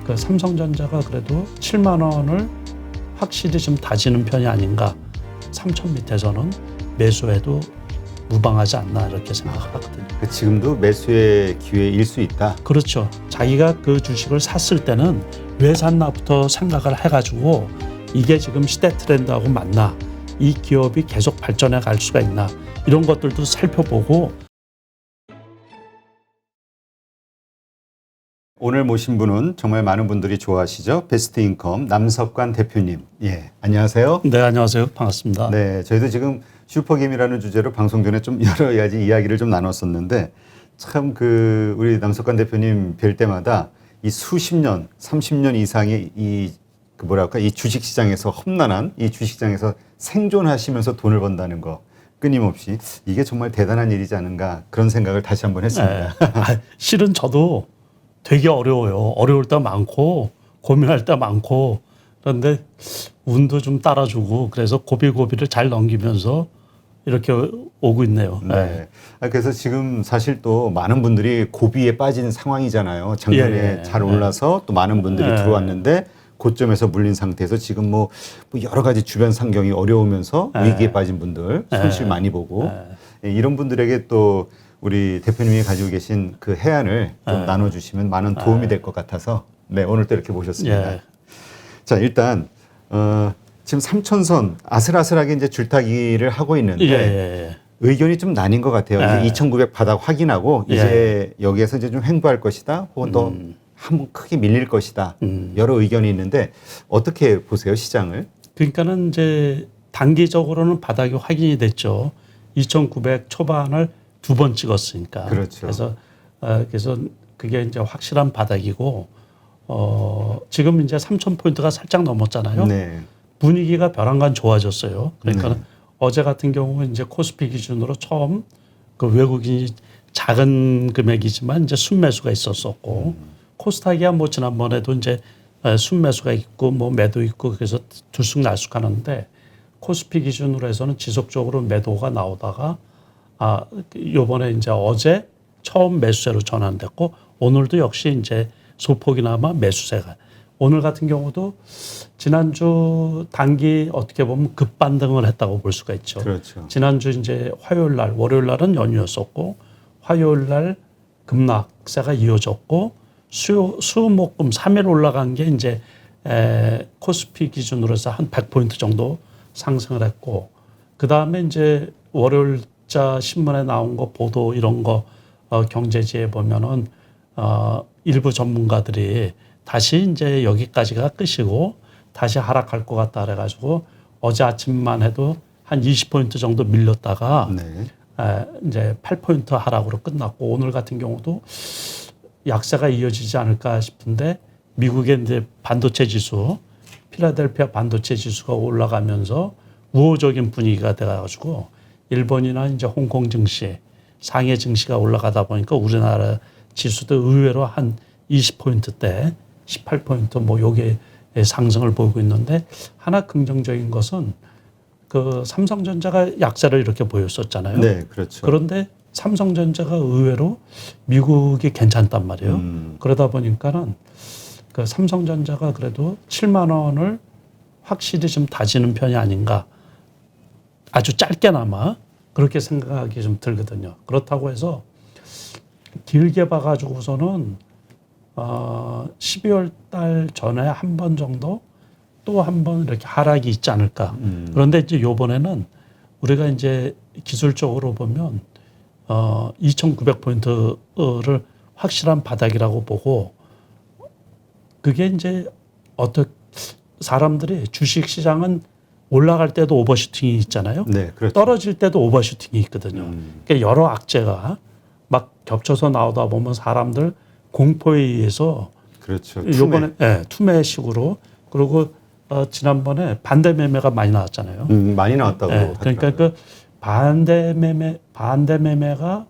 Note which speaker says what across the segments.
Speaker 1: 그 삼성전자가 그래도 7만 원을 확실히 좀 다지는 편이 아닌가. 3천 밑에서는 매수해도 무방하지 않나 이렇게 생각하거든요.
Speaker 2: 지금도 매수의 기회일 수 있다.
Speaker 1: 그렇죠. 자기가 그 주식을 샀을 때는 왜 샀나부터 생각을 해가지고 이게 지금 시대 트렌드하고 맞나, 이 기업이 계속 발전해 갈 수가 있나, 이런 것들도 살펴보고.
Speaker 2: 오늘 모신 분은 정말 많은 분들이 좋아하시죠. 베스트인컴 남석관 대표님. 예, 안녕하세요.
Speaker 1: 네, 안녕하세요. 반갑습니다.
Speaker 2: 네, 저희도 지금 슈퍼게임이라는 주제로 방송 전에 좀 여러 가지 이야기를 좀 나눴었는데, 참 우리 남석관 대표님 뵐 때마다 이 수십 년, 30년 이상의 이 주식 시장에서 험난한 이 주식 시장에서 생존하시면서 돈을 번다는 거 끊임없이, 이게 정말 대단한 일이지 않은가, 그런 생각을 다시 한번 했습니다.
Speaker 1: 네. 실은 저도 되게 어려워요. 어려울 때 많고 고민할 때 많고, 그런데 운도 좀 따라주고 그래서 고비고비를 잘 넘기면서 이렇게 오고 있네요.
Speaker 2: 네. 그래서 지금 사실 또 많은 분들이 고비에 빠진 상황이잖아요. 작년에 잘 올라서 또 많은 분들이 들어왔는데 고점에서 물린 상태에서 지금 뭐 여러 가지 주변 환경이 어려우면서 위기에 빠진 분들, 손실 많이 보고, 이런 분들에게 또 우리 대표님이 가지고 계신 그 해안을 좀 나눠주시면 많은 도움이 될 것 같아서, 네, 오늘 또 이렇게 모셨습니다. 자, 일단 지금 삼천선 아슬아슬하게 이제 줄타기를 하고 있는데 의견이 좀 나뉜 것 같아요. 이제 2,900 바닥 확인하고 이제 여기에서 이제 좀 횡보할 것이다, 혹은 더 한번 크게 밀릴 것이다. 여러 의견이 있는데 어떻게 보세요, 시장을?
Speaker 1: 그러니까는 이제 단기적으로는 바닥이 확인이 됐죠. 2,900 초반을 2번 찍었으니까.
Speaker 2: 그렇죠.
Speaker 1: 그래서 그게 이제 확실한 바닥이고, 지금 이제 3,000포인트가 살짝 넘었잖아요.
Speaker 2: 네.
Speaker 1: 분위기가 벼랑간 좋아졌어요. 그러니까 어제 같은 경우는 이제 코스피 기준으로 처음 그 외국인이 작은 금액이지만 이제 순매수가 있었었고, 코스닥이야 뭐 지난번에도 이제 순매수가 있고 뭐 매도 있고, 그래서 들쑥날쑥하는데 코스피 기준으로 해서는 지속적으로 매도가 나오다가 요번에 이제 어제 처음 매수세로 전환됐고, 오늘도 역시 이제 소폭이나마 매수세가. 오늘 같은 경우도 지난주 단기 어떻게 보면 급반등을 했다고 볼 수가 있죠.
Speaker 2: 그렇죠.
Speaker 1: 지난주 이제 화요일 날, 월요일 날은 연휴였었고, 화요일 날 급락세가 이어졌고, 수목금 3일 올라간 게 이제 코스피 기준으로 해서 한 100포인트 정도 상승을 했고, 그 다음에 이제 월요일자 신문에 나온 거 보도 이런 거 경제지에 보면은 일부 전문가들이 다시 이제 여기까지가 끝이고 다시 하락할 것 같다 그래가지고 어제 아침만 해도 한 20포인트 정도 밀렸다가 이제 8포인트 하락으로 끝났고, 오늘 같은 경우도 약세가 이어지지 않을까 싶은데 미국의 이제 반도체 지수, 필라델피아 반도체 지수가 올라가면서 우호적인 분위기가 돼가지고 일본이나 이제 홍콩 증시, 상해 증시가 올라가다 보니까 우리나라 지수도 의외로 한 20포인트대, 18포인트 뭐 요게 상승을 보이고 있는데, 하나 긍정적인 것은 그 삼성전자가 약세를 이렇게 보였었잖아요.
Speaker 2: 네, 그렇죠.
Speaker 1: 그런데 삼성전자가 의외로 미국이 괜찮단 말이에요. 그러다 보니까는 그 삼성전자가 그래도 7만 원을 확실히 좀 다지는 편이 아닌가. 아주 짧게나마 그렇게 생각이 좀 들거든요. 그렇다고 해서 길게 봐가지고서는 12월 달 전에 한 번 정도 또 한 번 이렇게 하락이 있지 않을까. 그런데 이제 요번에는 우리가 이제 기술적으로 보면 2,900포인트를 확실한 바닥이라고 보고, 그게 이제 사람들이 주식 시장은 올라갈 때도 오버슈팅이 있잖아요.
Speaker 2: 네, 그렇죠.
Speaker 1: 떨어질 때도 오버슈팅이 있거든요. 그러니까 여러 악재가 막 겹쳐서 나오다 보면 사람들 공포에 의해서,
Speaker 2: 그렇죠.
Speaker 1: 요번에 투매식으로, 그리고 지난번에 반대 매매가 많이 나왔잖아요.
Speaker 2: 많이 나왔다고.
Speaker 1: 그러니까 그 반대 매매가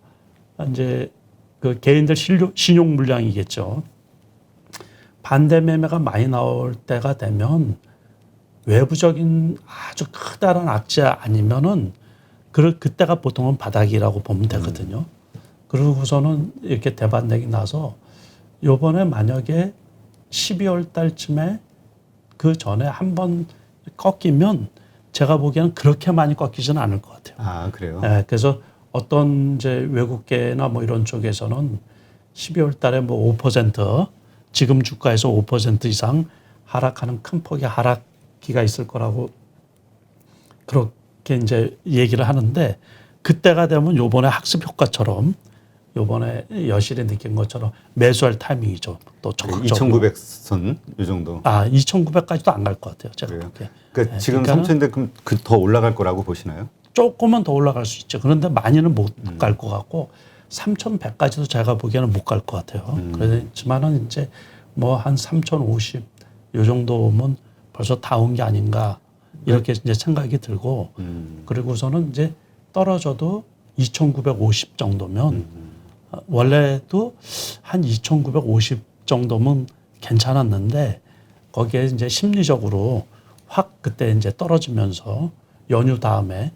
Speaker 1: 이제 그 개인들 신용 물량이겠죠. 반대 매매가 많이 나올 때가 되면 외부적인 아주 크다란 악재 아니면은 그때가 보통은 바닥이라고 보면 되거든요. 그러고서는 이렇게 대반등이 나서 요번에 만약에 12월 달쯤에 그 전에 한 번 꺾이면 제가 보기에는 그렇게 많이 꺾이지는 않을 것 같아요.
Speaker 2: 아, 그래요?
Speaker 1: 네, 그래서 어떤 이제 외국계나 뭐 이런 쪽에서는 12월 달에 뭐 5% 지금 주가에서 5% 이상 하락하는 큰 폭의 하락기가 있을 거라고 그렇게 이제 얘기를 하는데 그때가 되면 요번에 학습 효과처럼 요번에 여실히 느낀 것처럼 매수할 타이밍이죠. 또 적극적으로.
Speaker 2: 2,900선 이 정도.
Speaker 1: 2,900까지도 안 갈 것 같아요. 제가
Speaker 2: 그래요?
Speaker 1: 보기에.
Speaker 2: 그러니까 지금
Speaker 1: 그러니까는
Speaker 2: 3,000인데 그럼 그 더 올라갈 거라고 보시나요?
Speaker 1: 조금은 더 올라갈 수 있죠. 그런데 많이는 못 갈 것 같고 3,100까지도 제가 보기에는 못 갈 것 같아요. 그렇지만은 이제 뭐 한 3,050 요 정도면 벌써 다 온 게 아닌가 이렇게 이제 생각이 들고 그리고서는 이제 떨어져도 2,950 정도면 원래도 한 2,950 정도면 괜찮았는데 거기에 이제 심리적으로 확 그때 이제 떨어지면서 연휴 다음에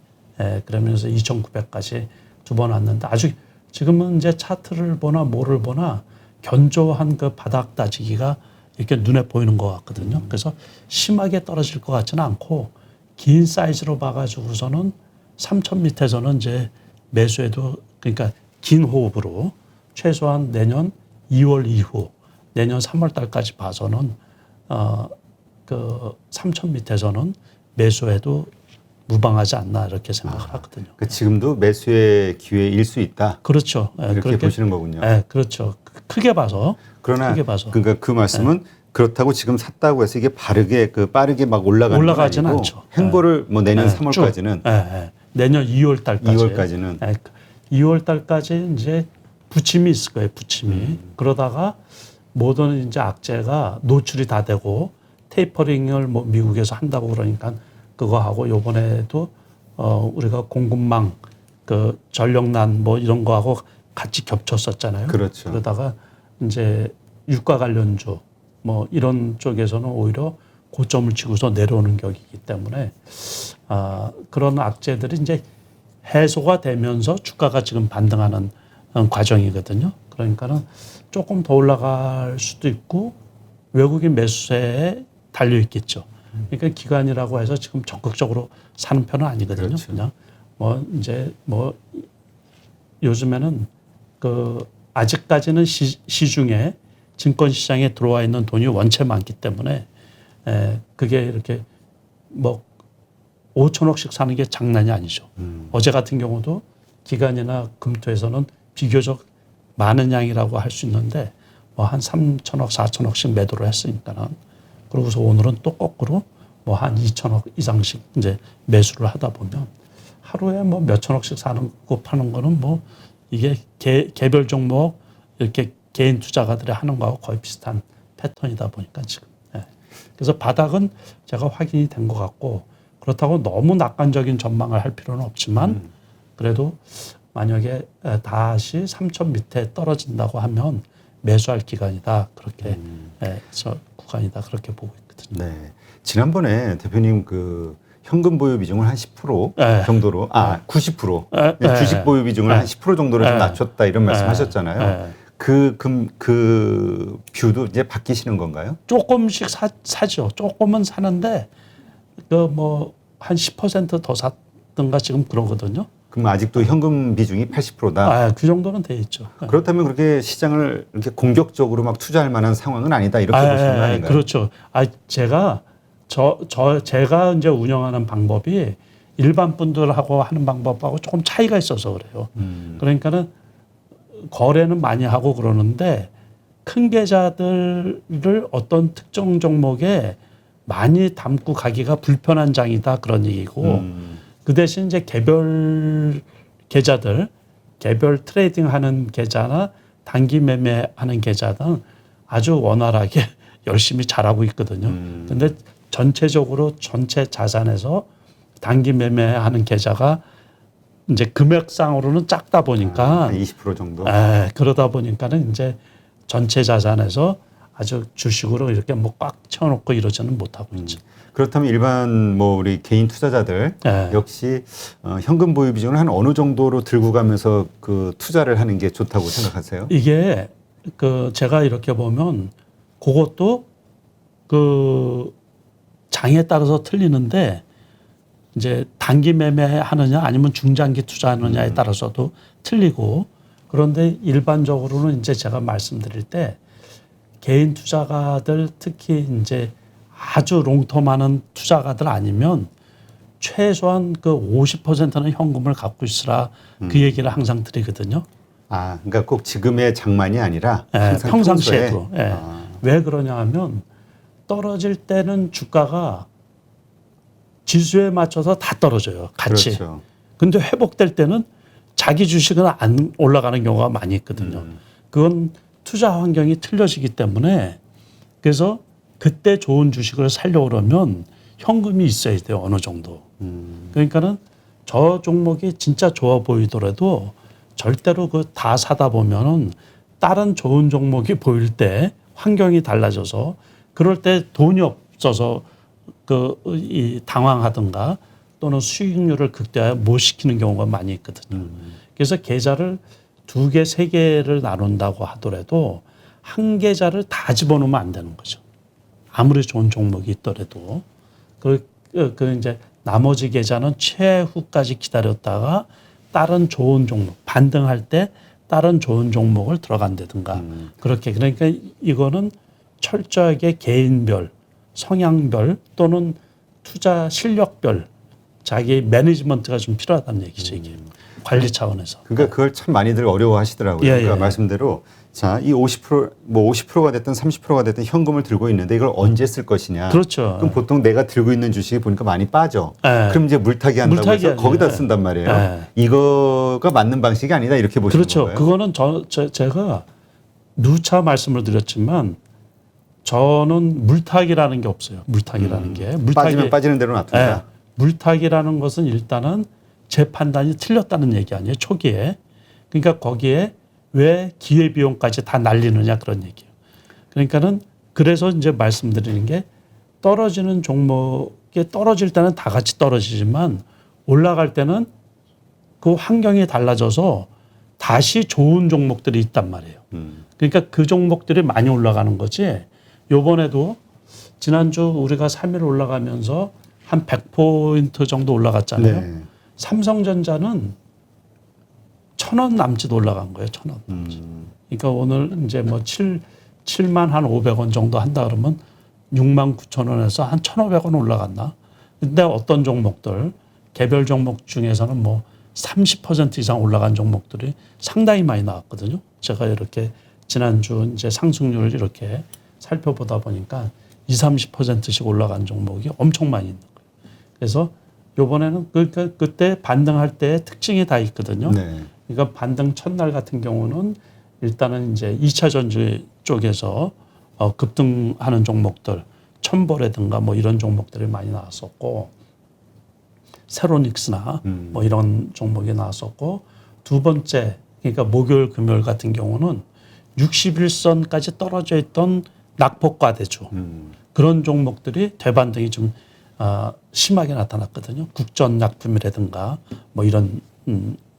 Speaker 1: 그러면서 2,900까지 두 번 왔는데 아주 지금은 이제 차트를 보나 뭐를 보나 견조한 그 바닥 다지기가 이렇게 눈에 보이는 것 같거든요. 그래서 심하게 떨어질 것 같지는 않고 긴 사이즈로 봐가지고서는 3,000 밑에서는 이제 매수해도 그러니까 긴 호흡으로 최소한 내년 2월 이후 내년 3월 달까지 봐서는 그 3,000 밑에서는 매수해도 무방하지 않나 이렇게 생각을 하거든요.
Speaker 2: 그러니까 지금도 매수의 기회일 수 있다.
Speaker 1: 그렇죠.
Speaker 2: 이렇게
Speaker 1: 그렇게
Speaker 2: 보시는 거군요.
Speaker 1: 그렇죠. 크게 봐서.
Speaker 2: 그러나
Speaker 1: 크게 봐서.
Speaker 2: 그러니까 그 말씀은 그렇다고 지금 샀다고 해서 이게 빠르게 막 올라가지는
Speaker 1: 올라가지는 않죠.
Speaker 2: 행보를 뭐 내년 3월까지는
Speaker 1: 내년 2월 달까지.
Speaker 2: 2월까지는
Speaker 1: 2월 달까지 이제 부침이 있을 거예요. 부침이. 그러다가 모든 이제 악재가 노출이 다 되고 테이퍼링을 뭐 미국에서 한다고 그러니까 그거 하고 요번에도 우리가 공급망 그 전력난 뭐 이런 거하고 같이 겹쳤었잖아요.
Speaker 2: 그렇죠.
Speaker 1: 그러다가 이제 유가 관련주 뭐 이런 쪽에서는 오히려 고점을 치고서 내려오는 격이기 때문에 그런 악재들이 이제 해소가 되면서 주가가 지금 반등하는 과정이거든요. 그러니까는 조금 더 올라갈 수도 있고 외국인 매수세에 달려 있겠죠. 그러니까 기관이라고 해서 지금 적극적으로 사는 편은 아니거든요.
Speaker 2: 그렇죠.
Speaker 1: 그냥 뭐 이제 뭐 요즘에는 그 아직까지는 시중에 증권 시장에 들어와 있는 돈이 원체 많기 때문에 그게 이렇게 뭐 5천억씩 사는 게 장난이 아니죠. 어제 같은 경우도 기관이나 금토에서는 비교적 많은 양이라고 할 수 있는데 뭐 한 3천억, 4천억씩 매도를 했으니까는 그러고서 오늘은 또 거꾸로 뭐 한 2천억 이상씩 이제 매수를 하다 보면 하루에 뭐 몇천억씩 사는 거 파는 거는 뭐 이게 개별 종목 이렇게 개인 투자가들이 하는 거하고 거의 비슷한 패턴이다 보니까 지금. 그래서 바닥은 제가 확인이 된 것 같고 그렇다고 너무 낙관적인 전망을 할 필요는 없지만 그래도 만약에 다시 3천 밑에 떨어진다고 하면 매수할 기간이다. 그렇게 해서 구간이다. 그렇게 보고 있거든요.
Speaker 2: 네. 지난번에 대표님 그 현금 보유 비중을 한 10% 정도로 90% 주식 보유 비중을 한 10% 정도로 좀 낮췄다 이런 말씀하셨잖아요. 그 뷰도 이제 바뀌시는 건가요?
Speaker 1: 조금씩 사죠. 조금은 사는데 그 뭐 한 10% 더 샀던가 지금 그러거든요.
Speaker 2: 그럼 아직도 현금 비중이 80%다.
Speaker 1: 그 정도는 돼 있죠.
Speaker 2: 그렇다면 그렇게 시장을 이렇게 공격적으로 막 투자할 만한 상황은 아니다 이렇게 보시는 거 아닌가요?
Speaker 1: 그렇죠. 제가 제가 이제 운영하는 방법이 일반 분들하고 하는 방법하고 조금 차이가 있어서 그래요. 그러니까는 거래는 많이 하고 그러는데 큰 계좌들을 어떤 특정 종목에 많이 담고 가기가 불편한 장이다 그런 얘기고 그 대신 이제 개별 계좌들, 개별 트레이딩하는 계좌나 단기 매매하는 계좌는 아주 원활하게 열심히 잘하고 있거든요. 근데 전체적으로 전체 자산에서 단기 매매하는 계좌가 이제 금액상으로는 작다 보니까
Speaker 2: 20% 정도.
Speaker 1: 그러다 보니까는 이제 전체 자산에서 아주 주식으로 이렇게 뭐 꽉 채워놓고 이러지는 못하고 있죠.
Speaker 2: 그렇다면 일반 뭐 우리 개인 투자자들 역시 현금 보유 비중을 한 어느 정도로 들고 가면서 그 투자를 하는 게 좋다고 생각하세요?
Speaker 1: 이게 그 제가 이렇게 보면 그것도 그 장에 따라서 틀리는데 이제 단기 매매하느냐 아니면 중장기 투자하느냐에 따라서도 틀리고 그런데 일반적으로는 이제 제가 말씀드릴 때 개인 투자가들 특히 이제 아주 롱텀하는 투자가들 아니면 최소한 그 50%는 현금을 갖고 있으라 그 얘기를 항상 드리거든요.
Speaker 2: 아, 그러니까 꼭 지금의 장만이 아니라 항상
Speaker 1: 평상시에도.
Speaker 2: 평소에.
Speaker 1: 예. 왜 그러냐 하면 떨어질 때는 주가가 지수에 맞춰서 다 떨어져요. 같이.
Speaker 2: 그렇죠.
Speaker 1: 근데 회복될 때는 자기 주식은 안 올라가는 경우가 많이 있거든요. 그건 투자 환경이 틀려지기 때문에 그래서 그때 좋은 주식을 사려고 그러면 현금이 있어야 돼요. 어느 정도. 그러니까는 저 종목이 진짜 좋아 보이더라도 절대로 그 다 사다 보면은 다른 좋은 종목이 보일 때 환경이 달라져서 그럴 때 돈이 없어서 이 당황하든가 또는 수익률을 극대화 못 시키는 경우가 많이 있거든요. 그래서 계좌를 2개, 3개를 나눈다고 하더라도 한 계좌를 다 집어넣으면 안 되는 거죠. 아무리 좋은 종목이 있더라도 그 이제 나머지 계좌는 최후까지 기다렸다가 다른 좋은 종목 반등할 때 다른 좋은 종목을 들어간다든가 그렇게 그러니까 이거는 철저하게 개인별, 성향별 또는 투자 실력별 자기 매니지먼트가 좀 필요하다는 얘기죠 이게 관리 차원에서.
Speaker 2: 그러니까 그걸 참 많이들 어려워하시더라고요. 그러니까 말씀대로 자, 이 50% 뭐 50%가 됐든 30%가 됐든 현금을 들고 있는데 이걸 언제 쓸 것이냐.
Speaker 1: 그렇죠.
Speaker 2: 그럼 보통 내가 들고 있는 주식이 보니까 많이 빠져. 그럼 이제 물타기 한다고
Speaker 1: 물타기
Speaker 2: 해서 거기다
Speaker 1: 아니에요.
Speaker 2: 쓴단 말이에요. 이거가 맞는 방식이 아니다 이렇게 보시는
Speaker 1: 그렇죠.
Speaker 2: 거예요.
Speaker 1: 그거는 제가 누차 말씀을 드렸지만 저는 물타기라는 게 없어요. 물타기라는 게.
Speaker 2: 빠지면 빠지는 대로 놔둔다.
Speaker 1: 물타기라는 것은 일단은 제 판단이 틀렸다는 얘기 아니에요. 초기에. 그러니까 거기에 왜 기회비용까지 다 날리느냐 그런 얘기예요. 그러니까는 그래서 이제 말씀드리는 게 떨어지는 종목에 떨어질 때는 다 같이 떨어지지만 올라갈 때는 그 환경이 달라져서 다시 좋은 종목들이 있단 말이에요. 그러니까 그 종목들이 많이 올라가는 거지. 요번에도 지난주 우리가 3일 올라가면서 한 100포인트 정도 올라갔잖아요.
Speaker 2: 네.
Speaker 1: 삼성전자는 1,000원 남짓 올라간 거예요. 1,000원 남짓. 그러니까 오늘 이제 뭐 7만 한 500원 정도 한다 그러면 6만 9천 원에서 한 1,500원 올라갔나. 근데 어떤 종목들 개별 종목 중에서는 뭐 30% 이상 올라간 종목들이 상당히 많이 나왔거든요. 제가 이렇게 지난주 이제 상승률을 이렇게 살펴보다 보니까 20-30%씩 올라간 종목이 엄청 많이 있는 거예요. 그래서 요번에는 그때 반등할 때 특징이 다 있거든요.
Speaker 2: 네.
Speaker 1: 그러니까 반등 첫날 같은 경우는 일단은 이제 2차 전지 쪽에서 급등하는 종목들, 첨보라든가 뭐 이런 종목들이 많이 나왔었고, 세로닉스나 뭐 이런 종목이 나왔었고, 두 번째, 그러니까 목요일, 금요일 같은 경우는 61선까지 떨어져 있던 낙폭과대주 그런 종목들이 대반등이 좀 심하게 나타났거든요. 국전약품이라든가 뭐 이런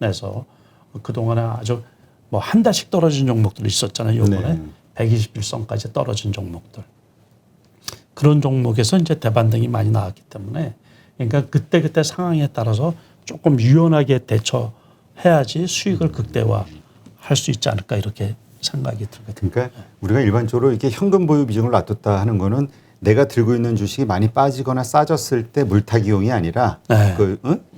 Speaker 1: 에서 그동안에 아주 뭐 한 달씩 떨어진 종목들이 있었잖아요. 요번에 121선까지 떨어진 종목들. 그런 종목에서 이제 대반등이 많이 나왔기 때문에 그러니까 그때 상황에 따라서 조금 유연하게 대처해야지 수익을 극대화할 수 있지 않을까 이렇게 생각이 들거든요.
Speaker 2: 그러니까 우리가 일반적으로 이렇게 현금 보유 비중을 놔뒀다 하는 거는 내가 들고 있는 주식이 많이 빠지거나 싸졌을 때 물타기용이 아니라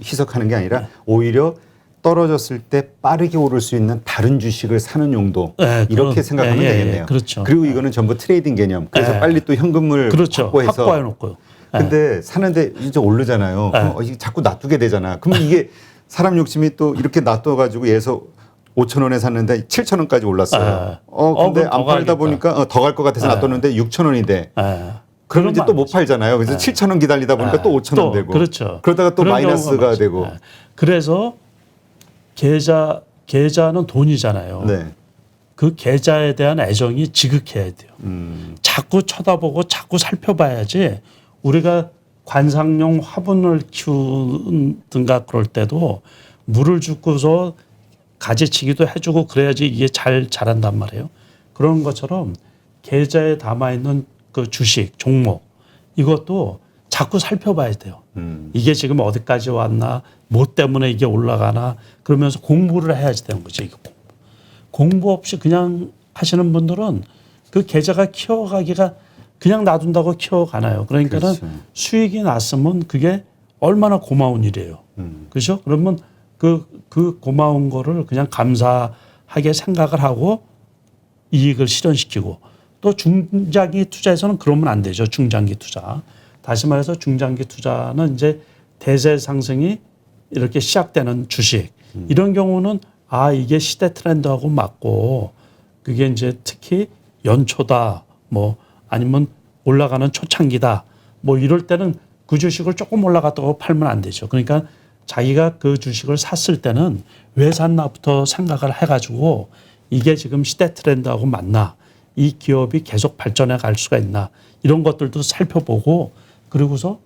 Speaker 2: 희석하는 게 아니라 오히려 떨어졌을 때 빠르게 오를 수 있는 다른 주식을 사는 용도 이렇게 생각하면 되겠네요.
Speaker 1: 그렇죠.
Speaker 2: 그리고 이거는 전부 트레이딩 개념. 그래서 빨리 또 현금을
Speaker 1: 그렇죠.
Speaker 2: 확보해서
Speaker 1: 확보해놓고요.
Speaker 2: 근데 사는데 이제 오르잖아요. 그럼 이게 자꾸 놔두게 되잖아. 그러면 이게 사람 욕심이 또 이렇게 놔둬가지고 예서 5,000원에 샀는데 7,000원까지 올랐어요. 근데 안 팔다 보니까 더 갈 것 같아서 놔뒀는데 6,000원이 돼. 그러면 이제 또 못 팔잖아요. 그래서 7,000원 기다리다 보니까 또 5,000원 되고.
Speaker 1: 그렇죠.
Speaker 2: 그러다가 또 마이너스가 되고.
Speaker 1: 그래서 계좌는 돈이잖아요.
Speaker 2: 네.
Speaker 1: 그 계좌에 대한 애정이 지극해야 돼요. 자꾸 쳐다보고 자꾸 살펴봐야지 우리가 관상용 화분을 키우든가 그럴 때도 물을 주고서 가지치기도 해주고 그래야지 이게 잘 자란단 말이에요. 그런 것처럼 계좌에 담아 있는 그 주식 종목 이것도 자꾸 살펴봐야 돼요. 이게 지금 어디까지 왔나, 뭐 때문에 이게 올라가나 그러면서 공부를 해야지 되는 거죠. 이거 공부 없이 그냥 하시는 분들은 그 계좌가 키워가기가 그냥 놔둔다고 키워가나요. 그러니까는
Speaker 2: 그렇죠.
Speaker 1: 수익이 났으면 그게 얼마나 고마운 일이에요. 그렇죠? 그러면 그 고마운 거를 그냥 감사하게 생각을 하고 이익을 실현시키고 또 중장기 투자에서는 그러면 안 되죠. 중장기 투자. 다시 말해서 중장기 투자는 이제 대세 상승이 이렇게 시작되는 주식. 이런 경우는 이게 시대 트렌드하고 맞고 그게 이제 특히 연초다 뭐 아니면 올라가는 초창기다 뭐 이럴 때는 그 주식을 조금 올라갔다고 팔면 안 되죠. 그러니까 자기가 그 주식을 샀을 때는 왜 샀나부터 생각을 해가지고 이게 지금 시대 트렌드하고 맞나 이 기업이 계속 발전해 갈 수가 있나 이런 것들도 살펴보고 그리고서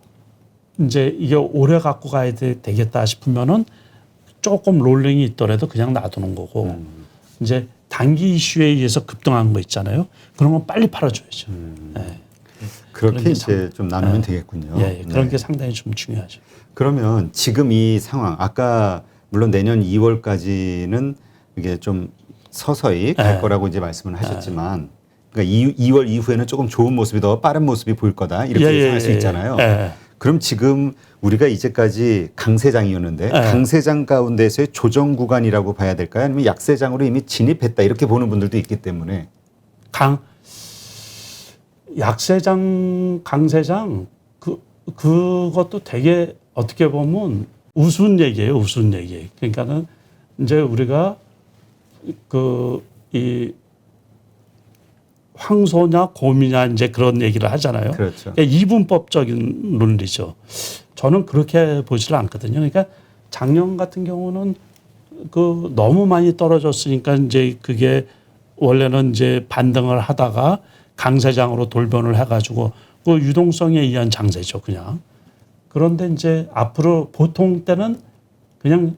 Speaker 1: 이제 이게 오래 갖고 가야 되겠다 싶으면은 조금 롤링이 있더라도 그냥 놔두는 거고 이제 단기 이슈에 의해서 급등한 거 있잖아요. 그런 건 빨리 팔아줘야죠. 네.
Speaker 2: 그렇게 이제 좀 나누면 되겠군요.
Speaker 1: 예, 그런
Speaker 2: 네.
Speaker 1: 게 상당히 좀 중요하죠.
Speaker 2: 그러면 지금 이 상황, 아까 물론 내년 2월까지는 이게 좀 서서히 갈 거라고 이제 말씀을 하셨지만, 그러니까 2월 이후에는 조금 좋은 모습이 더 빠른 모습이 보일 거다 이렇게 예상할 수 있잖아요. 그럼 지금 우리가 이제까지 강세장이었는데 강세장 가운데서의 조정 구간이라고 봐야 될까요? 아니면 약세장으로 이미 진입했다 이렇게 보는 분들도 있기 때문에
Speaker 1: 약세장, 강세장 그것도 되게 어떻게 보면 우스운 얘기예요. 우스운 얘기. 그러니까는 이제 우리가 이 황소냐 곰이냐 이제 그런 얘기를 하잖아요.
Speaker 2: 그렇죠.
Speaker 1: 그러니까 이분법적인 논리죠. 저는 그렇게 보지를 않거든요. 그러니까 작년 같은 경우는 너무 많이 떨어졌으니까 이제 그게 원래는 이제 반등을 하다가 강세장으로 돌변을 해가지고 그 유동성에 의한 장세죠, 그냥. 그런데 이제 앞으로 보통 때는 그냥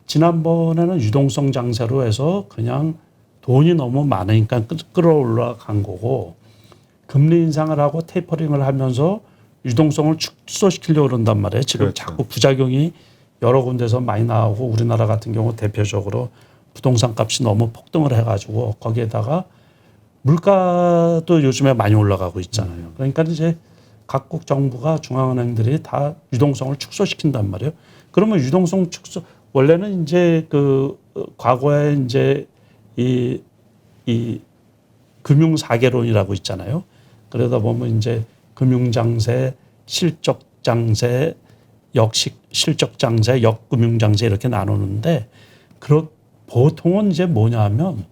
Speaker 1: 지난번에는 유동성 장세로 해서 그냥 돈이 너무 많으니까 끌어올라간 거고 금리 인상을 하고 테이퍼링을 하면서 유동성을 축소시키려고 그런단 말이에요. 지금
Speaker 2: 그렇죠.
Speaker 1: 자꾸 부작용이 여러 군데서 많이 나오고 우리나라 같은 경우 대표적으로 부동산 값이 너무 폭등을 해가지고 거기에다가 물가도 요즘에 많이 올라가고 있잖아요. 그러니까 이제 각국 정부가 중앙은행들이 다 유동성을 축소시킨단 말이에요. 그러면 유동성 축소 원래는 이제 과거에 이제 이 금융사계론이라고 있잖아요. 그러다 보면 이제 금융장세, 실적장세, 실적장세, 역금융장세 이렇게 나누는데 보통은 이제 뭐냐 하면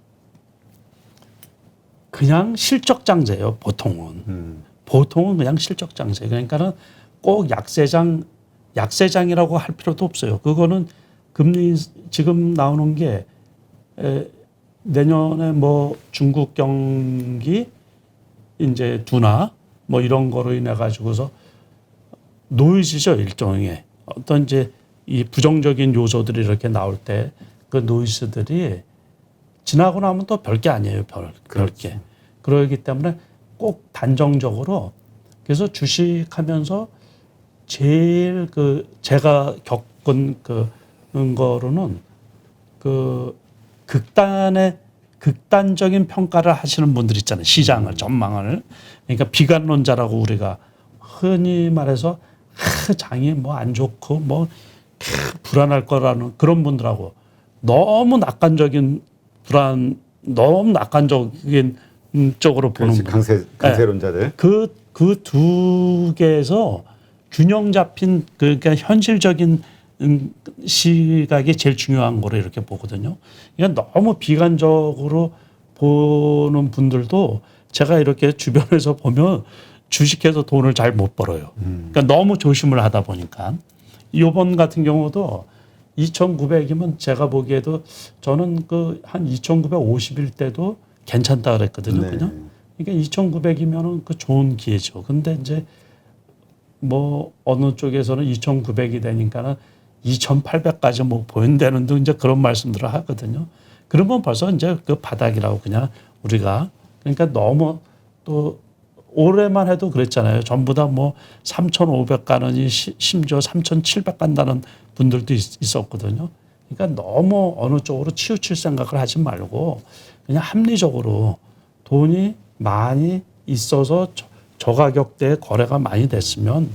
Speaker 1: 그냥 실적장세예요. 보통은 그냥 실적장세. 그러니까는 꼭 약세장이라고 할 필요도 없어요. 그거는 금리 지금 나오는 게 내년에 뭐 중국 경기 이제 둔화 뭐 이런 거로 인해 가지고서 노이즈죠, 일종의. 어떤 이제 이 부정적인 요소들이 이렇게 나올 때 그 노이즈들이 지나고 나면 또 별게 아니에요, 별게. 그러기 때문에 꼭 단정적으로 그래서 주식하면서 제일 제가 겪은 거로는 극단적인 평가를 하시는 분들 있잖아요. 시장을, 전망을. 그러니까 비관론자라고 우리가 흔히 말해서 장이 뭐 안 좋고 뭐 불안할 거라는 그런 분들하고 너무 낙관적인 쪽으로 보는
Speaker 2: 강세론자들.
Speaker 1: 그 두 개에서 균형 잡힌 그러니까 현실적인 시각이 제일 중요한 거로 이렇게 보거든요. 그러니까 너무 비관적으로 보는 분들도 제가 이렇게 주변에서 보면 주식해서 돈을 잘 못 벌어요. 그러니까 너무 조심을 하다 보니까. 이번 같은 경우도 2,900이면 제가 보기에도 저는 한 2,950일 때도 괜찮다 그랬거든요.
Speaker 2: 네.
Speaker 1: 그냥. 그러니까 2,900이면은 좋은 기회죠. 근데 이제 뭐 어느 쪽에서는 2,900이 되니까는 2,800까지 뭐 보인다는 등 이제 그런 말씀들을 하거든요. 그러면 벌써 이제 그 바닥이라고 그냥 우리가 그러니까 너무 또 올해만 해도 그랬잖아요. 전부 다 뭐 3,500 가느니 심지어 3,700 간다는 분들도 있었거든요. 그러니까 너무 어느 쪽으로 치우칠 생각을 하지 말고 그냥 합리적으로 돈이 많이 있어서 저 가격대에 거래가 많이 됐으면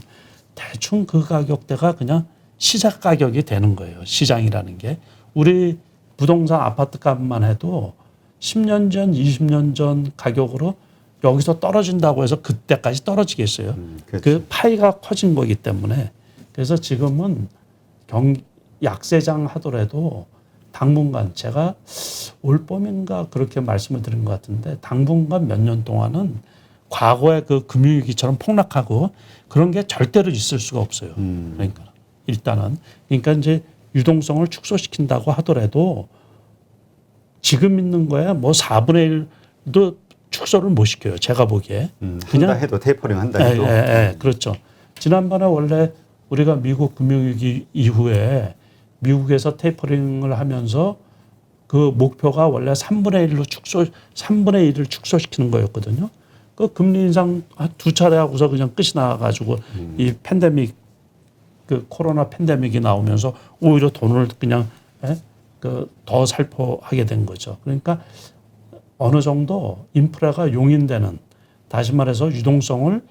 Speaker 1: 대충 그 가격대가 그냥 시작 가격이 되는 거예요. 시장이라는 게. 우리 부동산 아파트 값만 해도 10년 전, 20년 전 가격으로 여기서 떨어진다고 해서 그때까지 떨어지겠어요.
Speaker 2: 그렇죠.
Speaker 1: 그 파이가 커진 거기 때문에. 그래서 지금은 약세장 하더라도 당분간 제가 올 봄인가 그렇게 말씀을 드린 것 같은데 당분간 몇 년 동안은 과거의 그 금융위기처럼 폭락하고 그런 게 절대로 있을 수가 없어요. 그러니까 일단은 그러니까 이제 유동성을 축소시킨다고 하더라도 지금 있는 거에 뭐 4분의 1도 축소를 못 시켜요. 제가 보기에.
Speaker 2: 한다 해도 테이퍼링 한다 해도.
Speaker 1: 그렇죠. 지난번에 원래 우리가 미국 금융위기 이후에 미국에서 테이퍼링을 하면서 그 목표가 원래 3분의 1을 축소시키는 거였거든요. 그 금리 인상 두 차례 하고서 그냥 끝이 나가지고 이 팬데믹 그 코로나 팬데믹이 나오면서 오히려 돈을 그냥 더 살포하게 된 거죠. 그러니까 어느 정도 인프라가 용인되는 다시 말해서 유동성을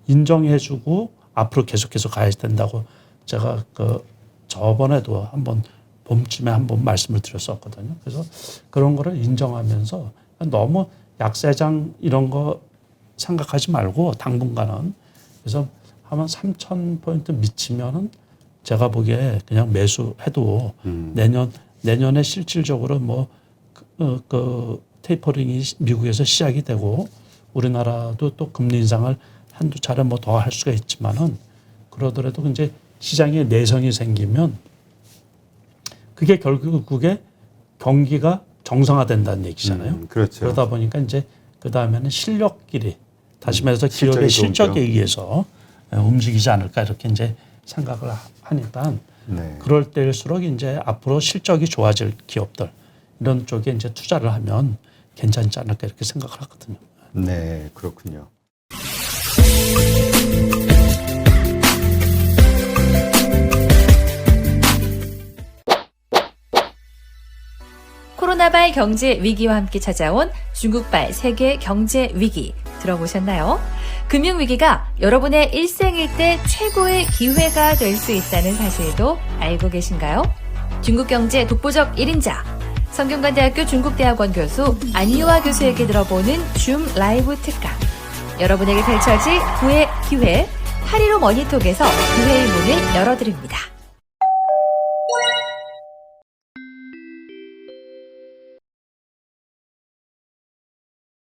Speaker 1: 인정해주고 앞으로 계속해서 가야 된다고 제가 그 저번에도 한번 봄쯤에 한번 말씀을 드렸었거든요. 그래서 그런 거를 인정하면서 너무 약세장 이런 거 생각하지 말고 당분간은 그래서 아마 3,000포인트 미치면은 제가 보기에 그냥 매수해도 내년에 실질적으로 뭐 그 테이퍼링이 미국에서 시작이 되고 우리나라도 또 금리 인상을 한두 차례 뭐 더 할 수가 있지만은 그러더라도 이제 시장에 내성이 생기면 그게 결국에 경기가 정상화된다는 얘기잖아요.
Speaker 2: 그렇죠.
Speaker 1: 그러다 보니까 이제 그 다음에는 실력끼리 다시 말해서 기업의 실적에 의해서 움직이지 않을까 이렇게 이제 생각을 하니까 그럴 때일수록 이제 앞으로 실적이 좋아질 기업들 이런 쪽에 이제 투자를 하면 괜찮지 않을까 이렇게 생각을 하거든요.
Speaker 2: 네, 그렇군요.
Speaker 3: 코로나발 경제 위기와 함께 찾아온 중국발 세계 경제 위기 들어보셨나요? 금융위기가 여러분의 일생일대 최고의 기회가 될 수 있다는 사실도 알고 계신가요? 중국 경제 독보적 1인자 성균관대학교 중국대학원 교수 안유아 교수에게 들어보는 줌 라이브 특강. 여러분에게 펼쳐질 9회 기회 8.15 머니톡에서 그 회의 문을 열어드립니다.